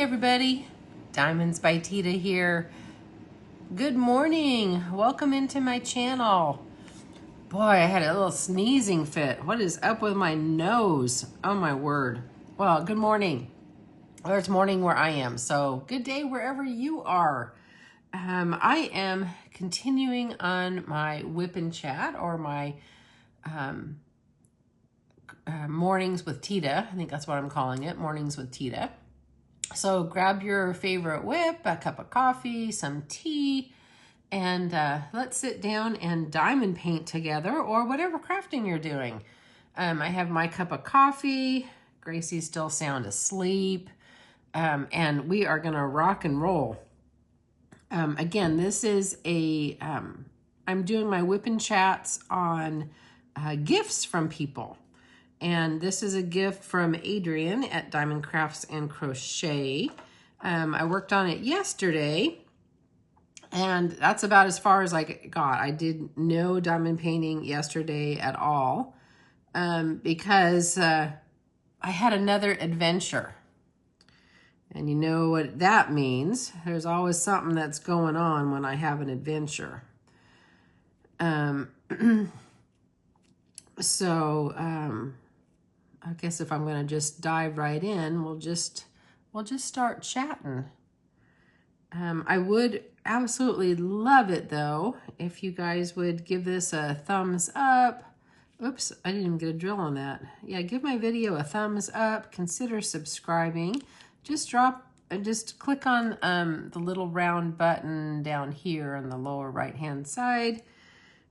everybody, Diamonds by Teeda here. Good morning, welcome into my channel. Boy, I had a little sneezing fit. What is up with my nose? Oh my word. Well, good morning. Or it's morning where I am, so good day wherever you are. I am continuing on my WIP and chat, or my mornings with Teeda. I think that's what I'm calling it, mornings with Teeda. So grab your favorite WIP, a cup of coffee, some tea, and let's sit down and diamond paint together, or whatever crafting you're doing. I have my cup of coffee. Gracie's still sound asleep, and we are gonna rock and roll. Again, this is I'm doing my WIP and chats on gifts from people. And this is a gift from Adrian at Diamond Crafts and Crochet. I worked on it yesterday, and that's about as far as I got. I did no diamond painting yesterday at all, because I had another adventure. And you know what that means. There's always something that's going on when I have an adventure. I guess if I'm going to just dive right in, we'll just start chatting. I would absolutely love it, though, if you guys would give this a thumbs up. Oops, I didn't even get a drill on that. Yeah, give my video a thumbs up. Consider subscribing. Just click on the little round button down here on the lower right-hand side.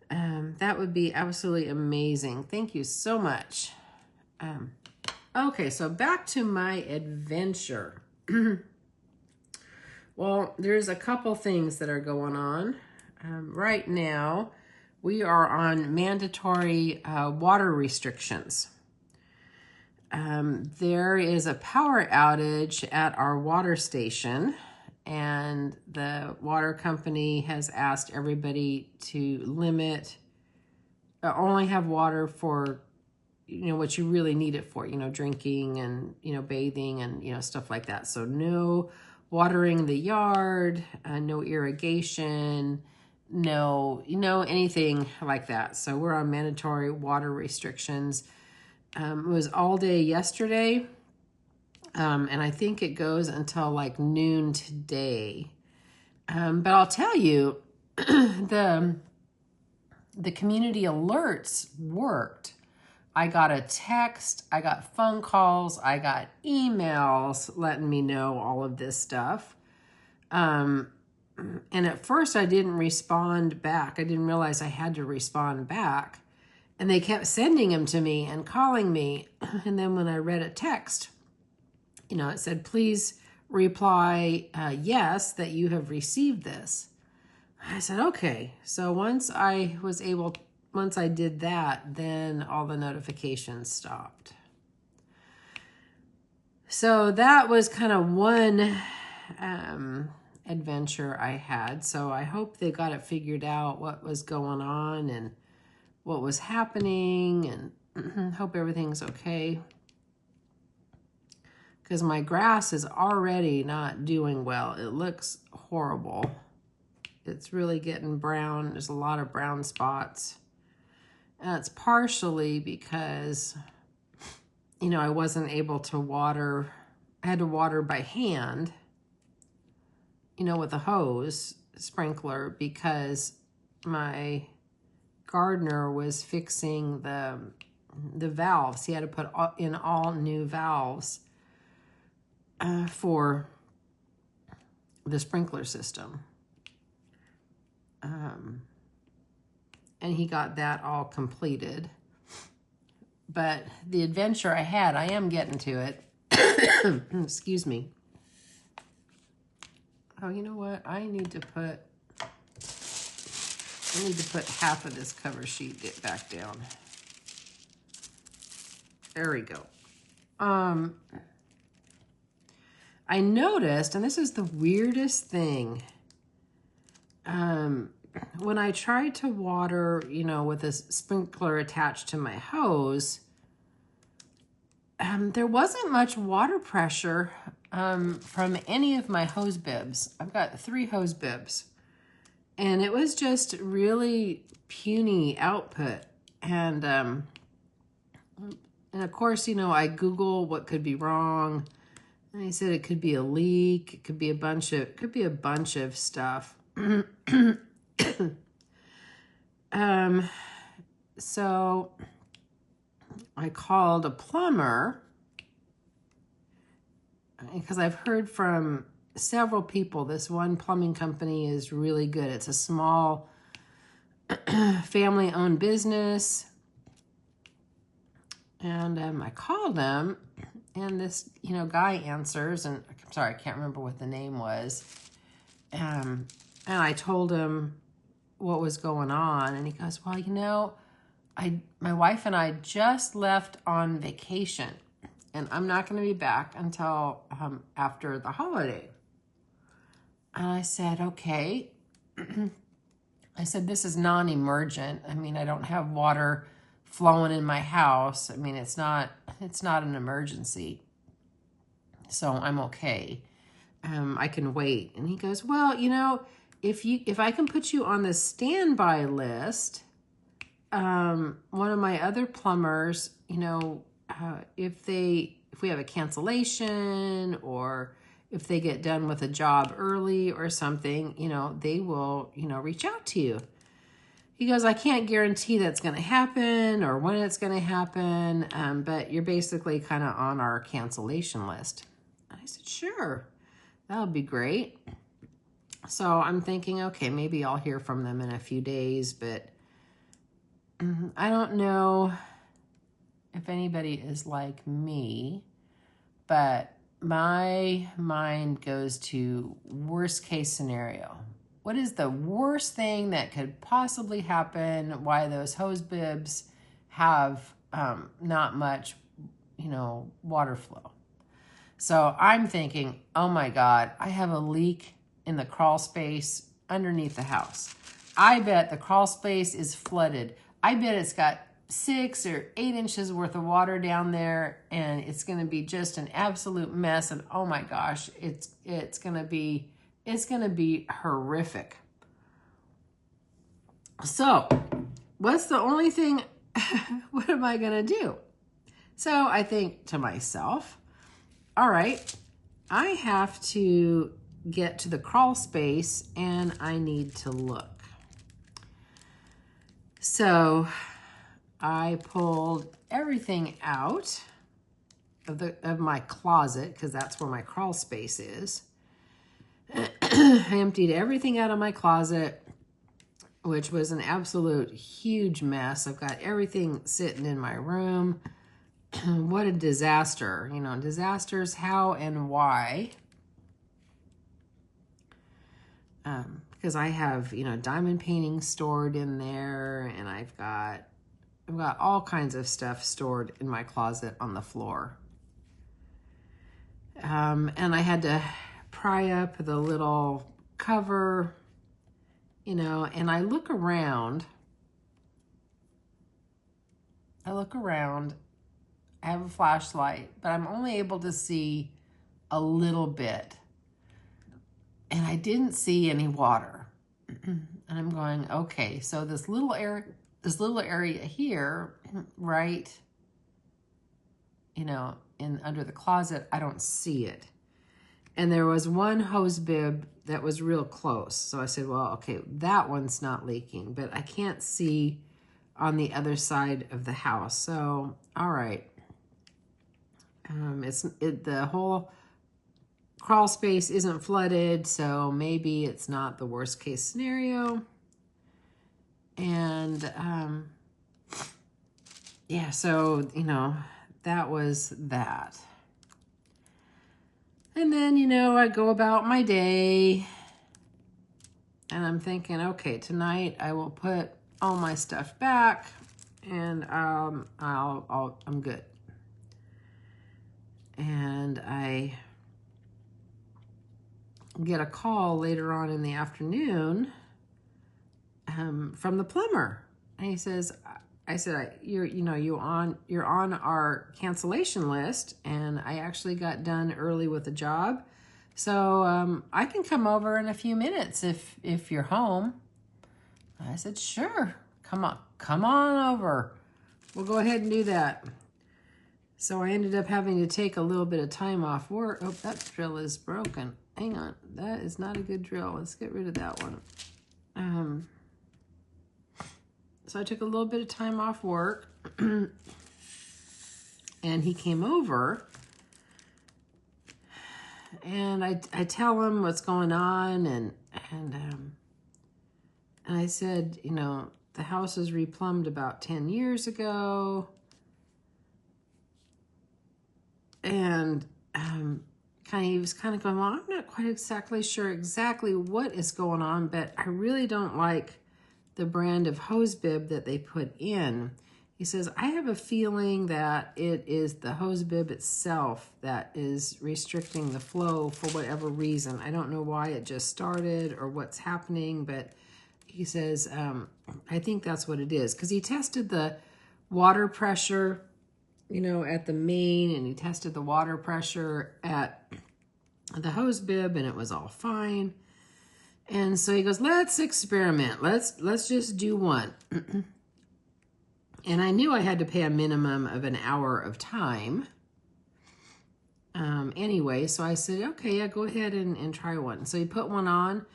That would be absolutely amazing. Thank you so much. Okay, so back to my adventure. Well, there's a couple things that are going on. Right now, we are on mandatory water restrictions. There is a power outage at our water station, and the water company has asked everybody to limit, only have water for what you really need it for, drinking and, bathing and, stuff like that. So no watering the yard, no irrigation, no, anything like that. So we're on mandatory water restrictions. It was all day yesterday. And I think it goes until like noon today. But I'll tell you, the community alerts worked. I got a text, I got phone calls, I got emails letting me know all of this stuff. And at first I didn't respond back. I didn't realize I had to respond back. And they kept sending them to me and calling me. And then when I read a text, it said, please reply yes, that you have received this. I said, okay. So once I did that, then all the notifications stopped. So that was kind of one adventure I had. So I hope they got it figured out, what was going on and what was happening, and hope everything's okay. Because my grass is already not doing well. It looks horrible. It's really getting brown. There's a lot of brown spots. And it's partially because, I wasn't able to water. I had to water by hand, with a hose sprinkler, because my gardener was fixing the valves. He had to put in all new valves for the sprinkler system. And he got that all completed. But the adventure I had, I am getting to it. Excuse me. Oh, you know what? I need to put half of this cover sheet back down. There we go. I noticed, and this is the weirdest thing, when I tried to water, with a sprinkler attached to my hose, there wasn't much water pressure from any of my hose bibs. I've got 3 hose bibs. And it was just really puny output. And of course, you know, I Google what could be wrong. And I said it could be a leak. It could be a bunch of stuff. So I called a plumber because I've heard from several people this one plumbing company is really good. It's a small family-owned business. And I called them, and this, you know, guy answers, and I'm sorry, I can't remember what the name was. And I told him what was going on, and he goes, well, you know, my wife and I just left on vacation, and I'm not going to be back until after the holiday. And I said, okay. I said, this is non-emergent. I mean, I don't have water flowing in my house. I mean, it's not an emergency. So I'm okay. I can wait. And he goes, well, you know, if I can put you on the standby list, one of my other plumbers, you know, if we have a cancellation or if they get done with a job early or something, you know, they will, you know, reach out to you. He goes, I can't guarantee that's going to happen or when it's going to happen, but you're basically kind of on our cancellation list. I said, sure, that would be great. So I'm thinking, okay, maybe I'll hear from them in a few days, but I don't know if anybody is like me, but my mind goes to worst case scenario. What is the worst thing that could possibly happen? Why those hose bibs have not much, you know, water flow. So I'm thinking, oh my God, I have a leak in the crawl space underneath the house. I bet the crawl space is flooded. I bet it's got 6 or 8 inches worth of water down there, and it's going to be just an absolute mess. And oh my gosh, it's going to be horrific. So what's the only thing, what am I going to do? So I think to myself, all right, I have to get to the crawl space and I need to look. So I pulled everything out of my closet because that's where my crawl space is. I emptied everything out of my closet, which was an absolute huge mess. I've got everything sitting in my room. What a disaster. You know, disasters, how and why. Because I have, you know, diamond paintings stored in there, and I've got all kinds of stuff stored in my closet on the floor. And I had to pry up the little cover, you know, and I look around. I have a flashlight, but I'm only able to see a little bit. And I didn't see any water. And I'm going, okay, so this little area here, right, you know, under the closet, I don't see it. And there was one hose bib that was real close. So I said, well, okay, that one's not leaking, but I can't see on the other side of the house. So, all right. The whole crawl space isn't flooded, so maybe it's not the worst case scenario. And yeah, so, you know, that was that. And then, you know, I go about my day and I'm thinking, okay, tonight I will put all my stuff back and I'm good. And I get a call later on in the afternoon from the plumber. And he says, I said, you're on our cancellation list, and I actually got done early with the job. So I can come over in a few minutes if you're home. I said, sure, come on over. We'll go ahead and do that. So I ended up having to take a little bit of time off work. Oh, that drill is broken. Hang on, that is not a good drill. Let's get rid of that one. So I took a little bit of time off work, and he came over, and I tell him what's going on, and I said, the house was replumbed about 10 years ago, and he was kind of going, well, I'm not quite exactly sure exactly what is going on, but I really don't like the brand of hose bib that they put in. He says, I have a feeling that it is the hose bib itself that is restricting the flow for whatever reason. I don't know why it just started or what's happening, but he says, I think that's what it is. Because he tested the water pressure, at the main, and he tested the water pressure at the hose bib, and it was all fine. And so he goes, let's experiment. Let's just do one. And I knew I had to pay a minimum of an hour of time. Anyway, so I said, okay, yeah, go ahead and try one. So he put one on.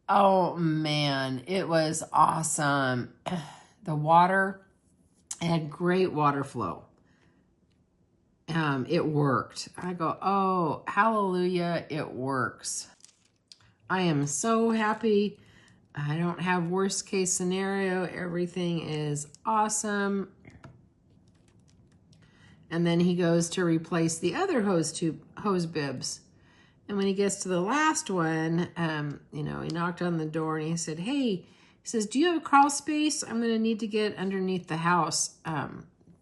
Oh, man, it was awesome. The water, it had great water flow. It worked. I go, oh, hallelujah, it works. I am so happy. I don't have worst case scenario. Everything is awesome. And then he goes to replace the other hose bibs. And when he gets to the last one, he knocked on the door and he said, hey, he says, do you have a crawl space? I'm going to need to get underneath the house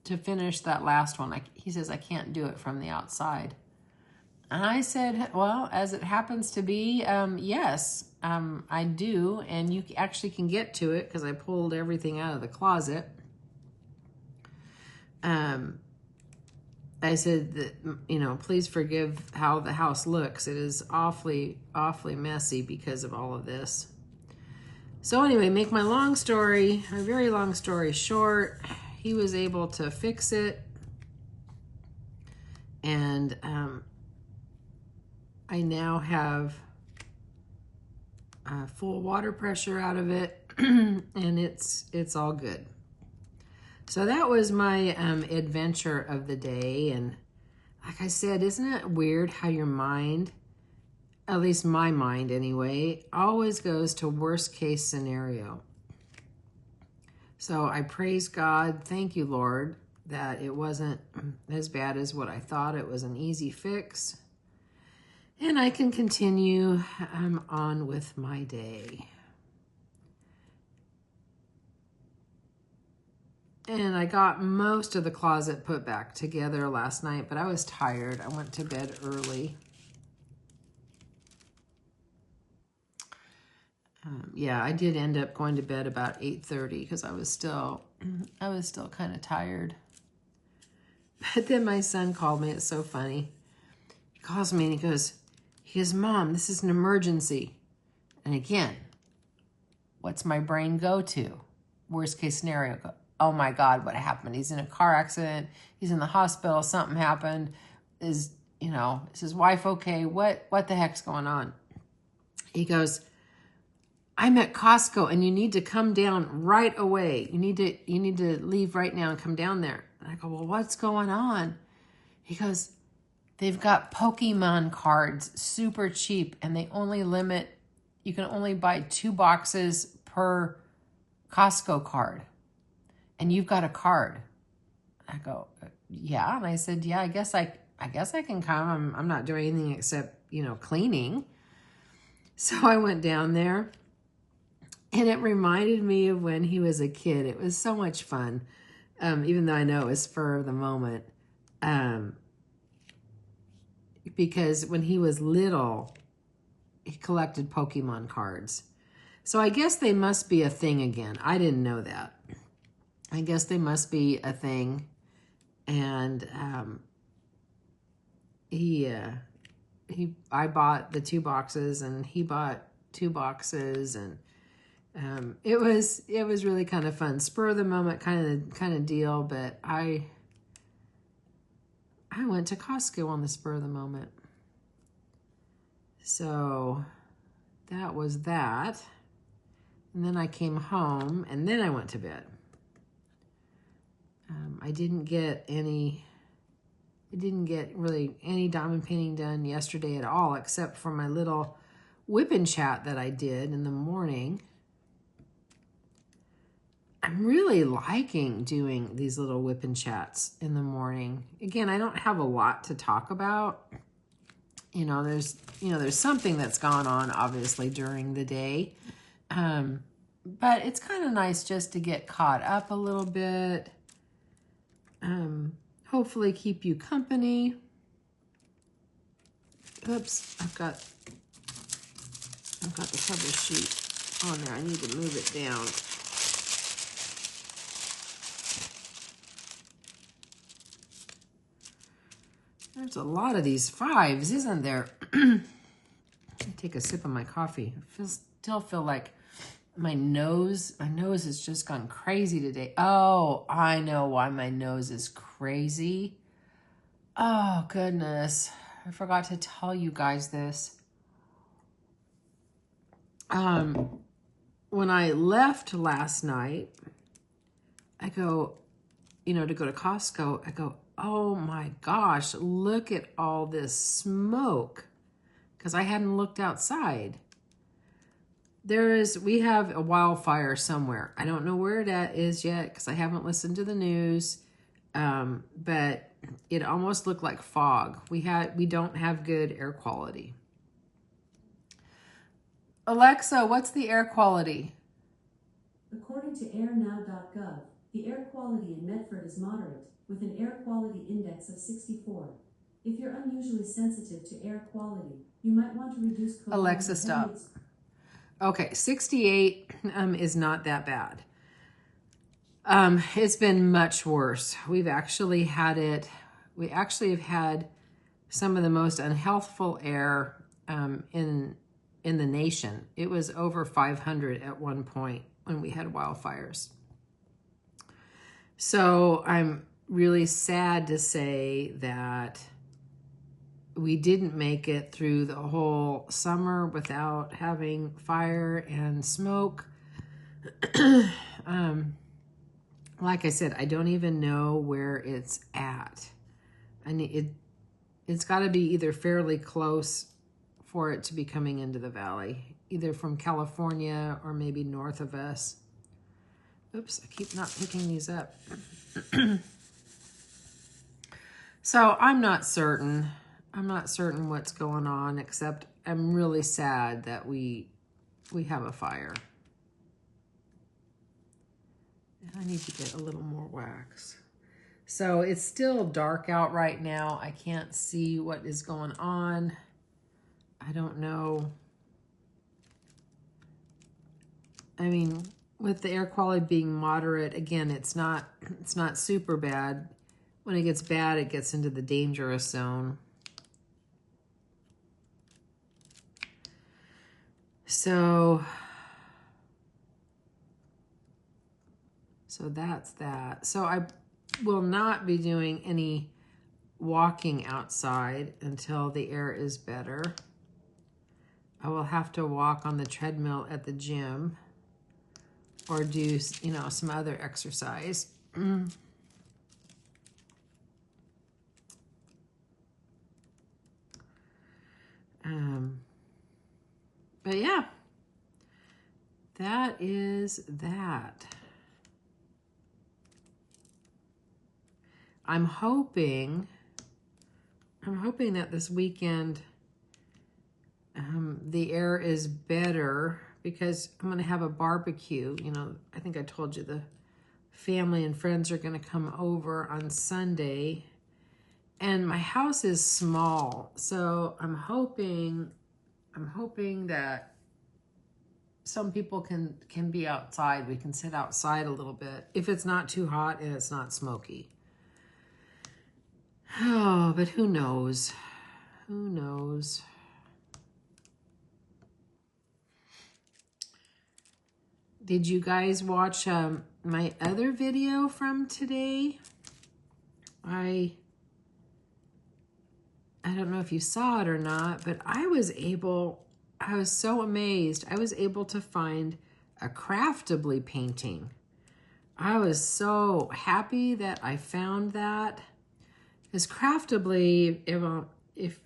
to finish that last one. He says, I can't do it from the outside. And I said, well, as it happens to be, yes, I do. And you actually can get to it because I pulled everything out of the closet. I said that, please forgive how the house looks. It is awfully, awfully messy because of all of this. So anyway, make my very long story short, he was able to fix it. And I now have full water pressure out of it, and it's all good. So that was my adventure of the day. And like I said, isn't it weird how your mind, at least my mind anyway, always goes to worst case scenario. So I praise God. Thank you, Lord, that it wasn't as bad as what I thought. It was an easy fix. And I can continue on with my day. And I got most of the closet put back together last night, but I was tired. I went to bed early. Yeah, I did end up going to bed about 8:30 because I was still kind of tired. But then my son called me. It's so funny. He calls me and he goes, Mom, this is an emergency. And again, what's my brain go to? Worst case scenario. Oh my God, what happened? He's in a car accident. He's in the hospital. Something happened. Is his wife okay? What the heck's going on? He goes, I'm at Costco and you need to come down right away. You need to leave right now and come down there. And I go, well, what's going on? He goes, they've got Pokemon cards, super cheap, and they only limit, you can only buy 2 boxes per Costco card. And you've got a card. I go, yeah. And I said, yeah, I guess I can come. I'm not doing anything except, cleaning. So I went down there, and it reminded me of when he was a kid. It was so much fun, even though I know it was spur of the moment. Because when he was little, he collected Pokemon cards. So I guess they must be a thing again. I didn't know that. I guess they must be a thing. And I bought the 2 boxes and he bought 2 boxes, and it was really kind of fun, spur of the moment kind of deal. But I went to Costco on the spur of the moment, so that was that. And then I came home and then I went to bed. I didn't get really any diamond painting done yesterday at all, except for my little WIP and chat that I did in the morning. I'm really liking doing these little WIP and chats in the morning. Again, I don't have a lot to talk about. There's something that's gone on obviously during the day. But it's kind of nice just to get caught up a little bit. Hopefully keep you company. Oops, I've got the cover sheet on there. I need to move it down. There's a lot of these 5s, isn't there? Take a sip of my coffee. I still feel like my nose has just gone crazy today. Oh, I know why my nose is crazy. Oh, goodness. I forgot to tell you guys this. When I left last night, I go, to go to Costco, I go, oh my gosh, look at all this smoke. Because I hadn't looked outside. We have a wildfire somewhere. I don't know where that is yet because I haven't listened to the news. But it almost looked like fog. We don't have good air quality. Alexa, what's the air quality? According to airnow.gov, the air quality in Medford is moderate, with an air quality index of 64. If you're unusually sensitive to air quality, you might want to reduce Alexa, stop. Okay, 68 is not that bad. It's been much worse. We actually have had some of the most unhealthful air in the nation. It was over 500 at one point when we had wildfires. So I'm really sad to say that we didn't make it through the whole summer without having fire and smoke. Like I said, I don't even know where it's at. It's got to be either fairly close for it to be coming into the valley, either from California or maybe north of us. Oops, I keep not picking these up. So I'm not certain. I'm not certain what's going on, except I'm really sad that we have a fire. And I need to get a little more wax. So it's still dark out right now. I can't see what is going on. I don't know. I mean, with the air quality being moderate, again, it's not super bad. When it gets bad, it gets into the dangerous zone. So that's that. So I will not be doing any walking outside until the air is better. I will have to walk on the treadmill at the gym or do, some other exercise. But yeah, that is that. I'm hoping that this weekend the air is better because I'm going to have a barbecue. I think I told you the family and friends are going to come over on Sunday. And my house is small, so I'm hoping that some people can be outside. We can sit outside a little bit if it's not too hot and it's not smoky. Oh, but who knows? Who knows? Did you guys watch my other video from today? I don't know if you saw it or not, but I was so amazed. I was able to find a Craftably painting. I was so happy that I found that. Because Craftably, if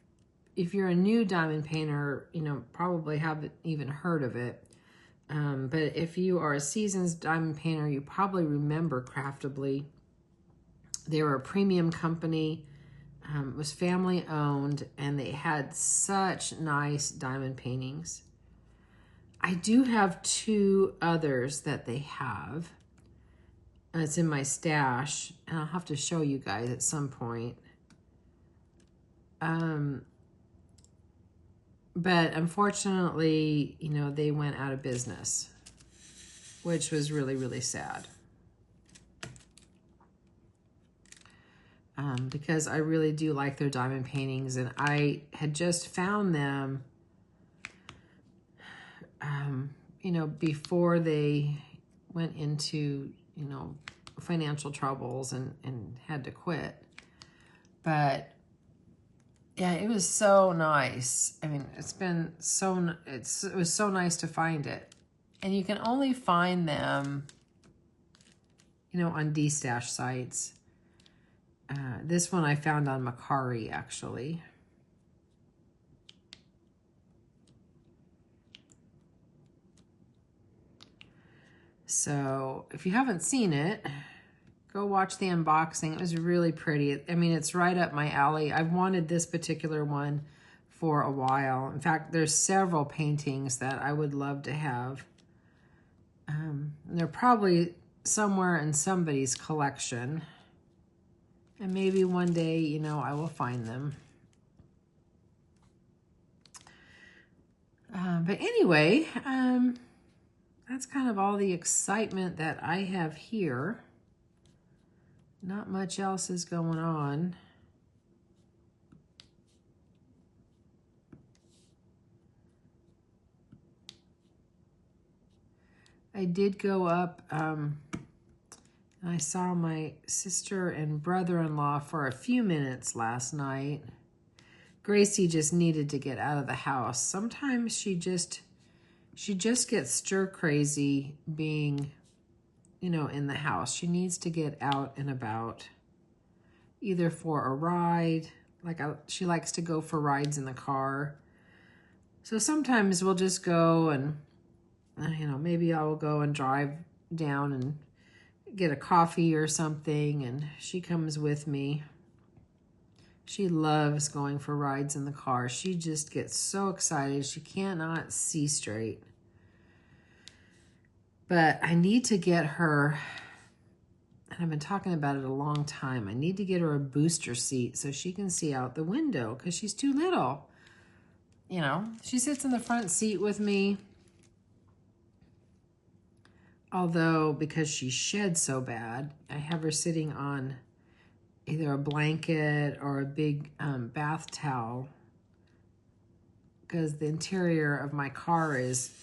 you're a new diamond painter, you know, probably haven't even heard of it. But if you are a seasoned diamond painter, you probably remember Craftably. They were a premium company. Was family owned, and they had such nice diamond paintings. I do have 2 others that they have. It's in my stash, and I'll have to show you guys at some point. But unfortunately, you know, they went out of business, which was really, really sad. Because I really do like their diamond paintings, and I had just found them, you know, before they went into, you know, financial troubles and had to quit. But yeah, it was so nice. I mean, it was so nice to find it. And you can only find them, you know, on D-stash sites. This one I found on Macari, actually. So if you haven't seen it, go watch the unboxing. It was really pretty. I mean, it's right up my alley. I've wanted this particular one for a while. In fact, there's several paintings that I would love to have. They're probably somewhere in somebody's collection. And maybe one day, you know, I will find them. But anyway, that's kind of all the excitement that I have here. Not much else is going on. I did go up, I saw my sister and brother-in-law for a few minutes last night. Gracie just needed to get out of the house. Sometimes she just gets stir crazy being, you know, in the house. She needs to get out and about, either for a ride. She likes to go for rides in the car. So sometimes we'll just go and, you know, maybe I will go and drive down and get a coffee or something, and she comes with me. She loves going for rides in the car. She just gets so excited. She cannot see straight. But I need to get her, and I've been talking about it a long time, I need to get her a booster seat so she can see out the window, because she's too little. You know, she sits in the front seat with me. Although, because she sheds so bad, I have her sitting on either a blanket or a big bath towel, because the interior of my car is,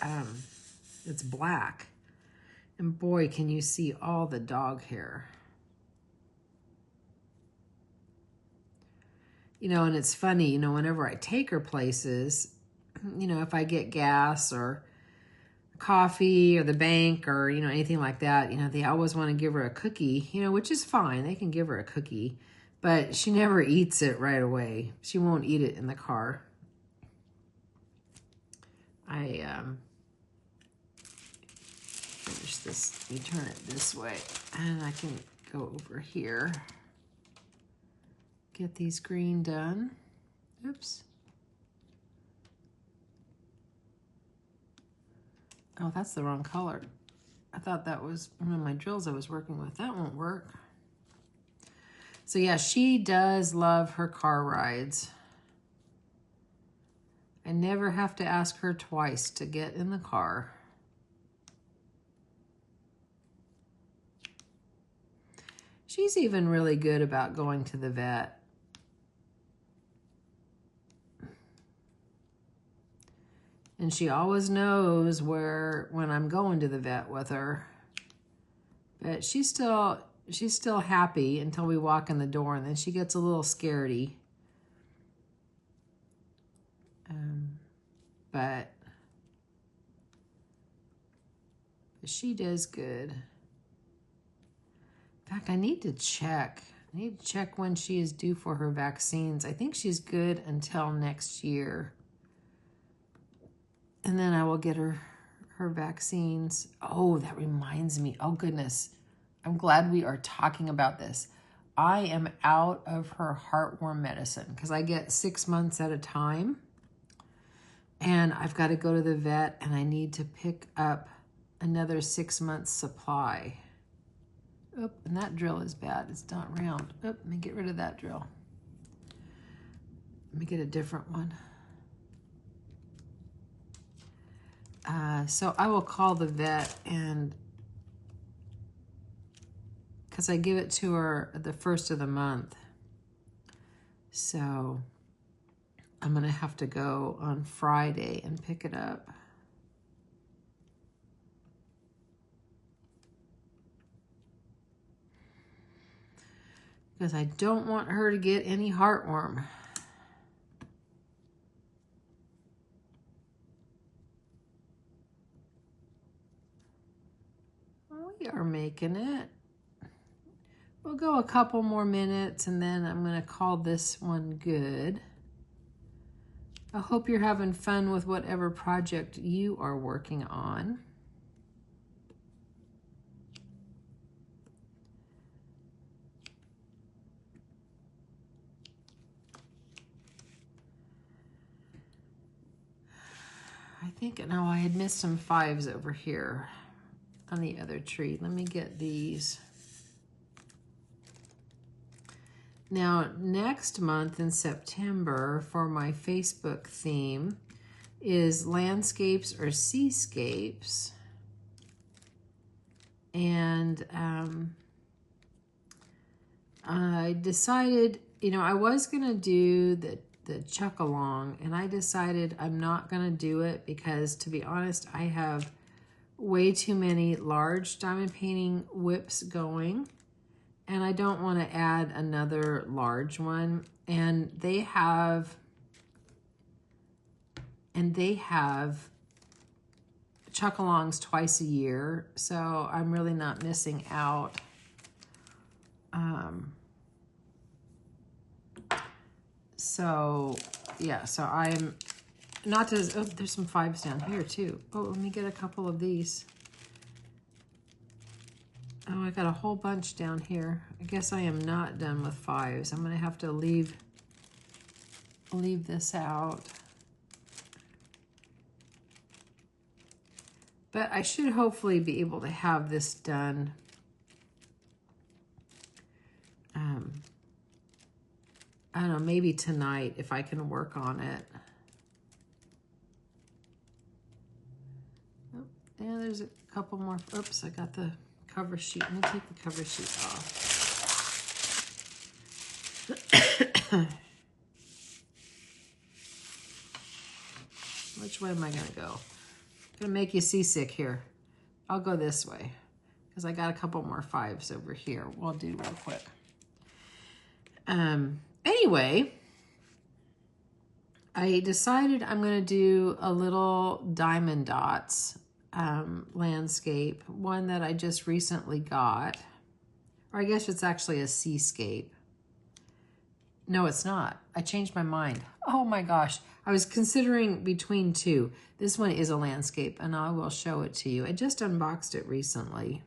it's black. And boy, can you see all the dog hair. You know, and it's funny, you know, whenever I take her places, you know, if I get gas or coffee or the bank or, you know, anything like that, you know, they always want to give her a cookie, you know, which is fine. They can give her a cookie, but she never eats it right away. She won't eat it in the car. I finish this. You turn it this way, and I can go over here. Get these green done. Oops. Oh, that's the wrong color. I thought that was one of my drills I was working with. That won't work. So yeah, she does love her car rides. I never have to ask her twice to get in the car. She's even really good about going to the vet. And she always knows when I'm going to the vet with her. But she's still happy until we walk in the door, and then she gets a little scaredy. But she does good. In fact, I need to check. I need to check when she is due for her vaccines. I think she's good until next year. And then I will get her vaccines. Oh, that reminds me. Oh, goodness. I'm glad we are talking about this. I am out of her heartworm medicine because I get 6 months at a time. And I've got to go to the vet, and I need to pick up another 6 months supply. Oh, and that drill is bad. It's not round. Oh, let me get rid of that drill. Let me get a different one. So I will call the vet, and because I give it to her the first of the month. So I'm going to have to go on Friday and pick it up. Because I don't want her to get any heartworm. We are making it. We'll go a couple more minutes, and then I'm going to call this one good. I hope you're having fun with whatever project you are working on. I think, no, I had missed some 5s over here on the other tree. Let me get these. Now, next month in September for my Facebook theme is landscapes or seascapes. And I decided, you know, I was going to do the chuck along, and I decided I'm not going to do it because, to be honest, I have way too many large diamond painting WIPs going, and I don't want to add another large one. And they have chuck-alongs twice a year, so I'm really not missing out. So yeah, so I'm not to, oh, there's some 5s down here too. Oh, let me get a couple of these. Oh, I got a whole bunch down here. I guess I am not done with 5s. I'm gonna have to leave this out. But I should hopefully be able to have this done. I don't know, maybe tonight if I can work on it. Oh, yeah, there's a couple more. Oops, I got the cover sheet. Let me take the cover sheet off. Which way am I gonna go? I'm gonna make you seasick here. I'll go this way because I got a couple more 5s over here. We'll do real quick. Anyway, I decided I'm going to do a little diamond dots landscape, one that I just recently got. Or I guess it's actually a seascape. No, it's not. I changed my mind. Oh my gosh. I was considering between 2. This one is a landscape, and I will show it to you. I just unboxed it recently.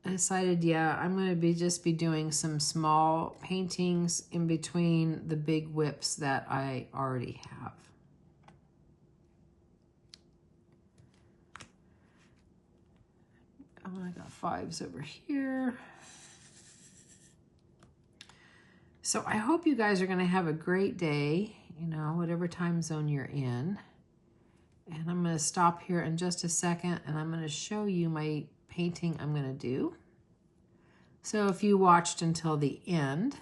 I decided, yeah, I'm going to just be doing some small paintings in between the big WIPs that I already have. Oh, I got 5s over here. So I hope you guys are going to have a great day, you know, whatever time zone you're in. And I'm going to stop here in just a second, and I'm going to show you my painting I'm going to do. So if you watched until the end,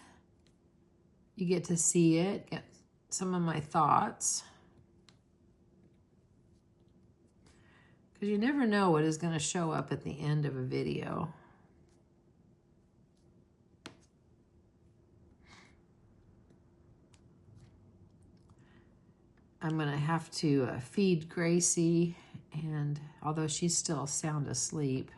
you get to see it, get some of my thoughts. Because you never know what is going to show up at the end of a video. I'm going to have to feed Gracie, and although she's still sound asleep,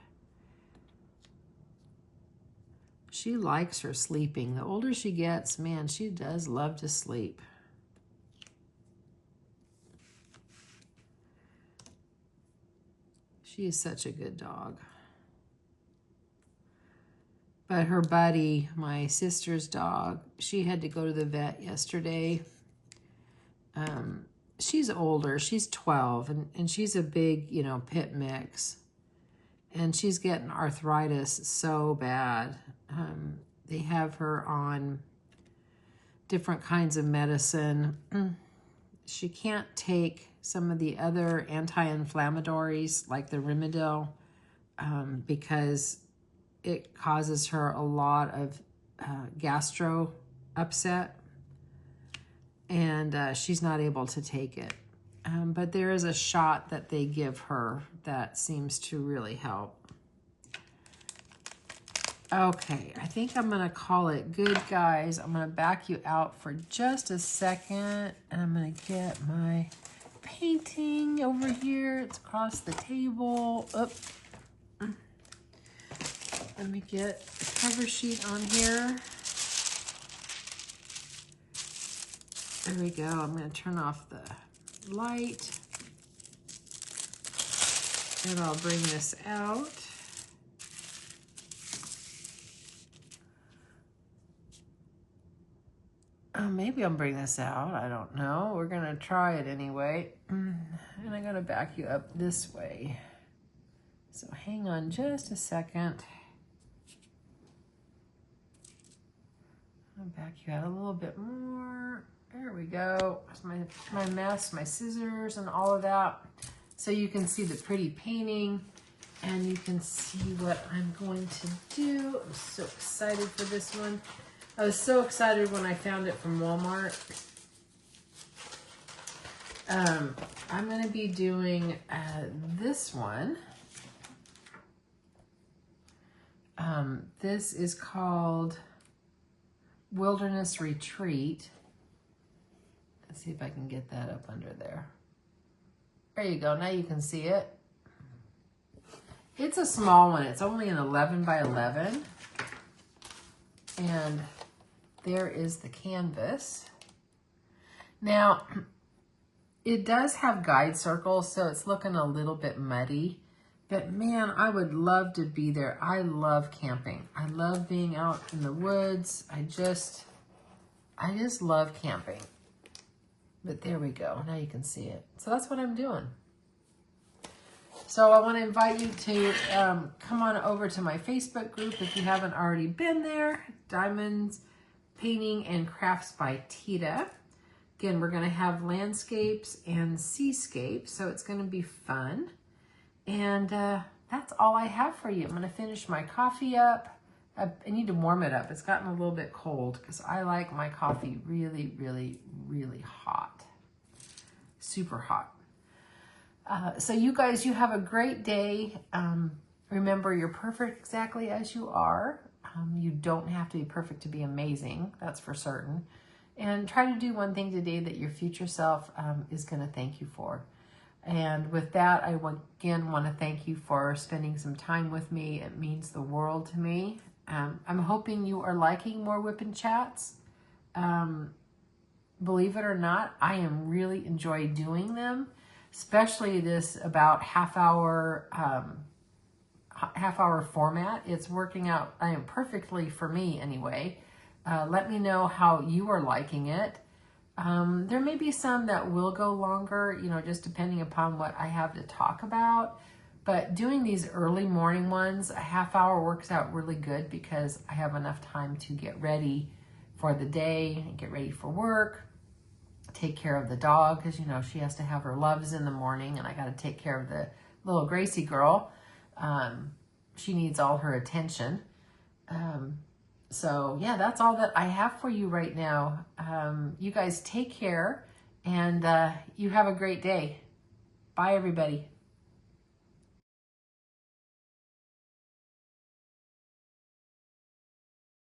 she likes her sleeping. The older she gets, man, she does love to sleep. She is such a good dog. But her buddy, my sister's dog, she had to go to the vet yesterday. She's older, she's 12, and she's a big, you know, pit mix. And she's getting arthritis so bad. They have her on different kinds of medicine. She can't take some of the other anti-inflammatories like the Rimadyl because it causes her a lot of gastro upset. And she's not able to take it. But there is a shot that they give her that seems to really help. Okay, I think I'm going to call it good, guys. I'm going to back you out for just a second, and I'm going to get my painting over here. It's across the table. Oop. Let me get the cover sheet on here. There we go. I'm going to turn off the light. And I'll bring this out. Oh, maybe I'll bring this out. I don't know. We're going to try it anyway. And I'm going to back you up this way. So hang on just a second. I'll back you out a little bit more. There we go. There's my mess, my scissors, and all of that. So you can see the pretty painting, and you can see what I'm going to do. I'm so excited for this one. I was so excited when I found it from Walmart. I'm going to be doing this one. This is called Wilderness Retreat. Let's see if I can get that up under there. There you go. Now you can see it. It's a small one. It's only an 11 by 11. And there is the canvas. Now, it does have guide circles, so it's looking a little bit muddy. But man, I would love to be there. I love camping. I love being out in the woods. I just love camping. But there we go. Now you can see it. So that's what I'm doing. So I want to invite you to come on over to my Facebook group if you haven't already been there. Diamonds, Painting, and Crafts by Teeda. Again, we're going to have landscapes and seascapes, so it's going to be fun. And that's all I have for you. I'm going to finish my coffee up. I need to warm it up. It's gotten a little bit cold because I like my coffee really, really, really hot. Super hot. So you guys, you have a great day. Remember, you're perfect exactly as you are. You don't have to be perfect to be amazing. That's for certain. And try to do one thing today that your future self is going to thank you for. And with that, I again want to thank you for spending some time with me. It means the world to me. I'm hoping you are liking more WIP and chats. Believe it or not, I am really enjoy doing them, especially this about half hour format. It's working out perfectly for me anyway. Let me know how you are liking it. There may be some that will go longer, you know, just depending upon what I have to talk about. But doing these early morning ones, a half hour works out really good because I have enough time to get ready for the day, get ready for work, take care of the dog because, you know, she has to have her loves in the morning, and I got to take care of the little Gracie girl. She needs all her attention. So yeah, that's all that I have for you right now. You guys take care, and you have a great day. Bye, everybody.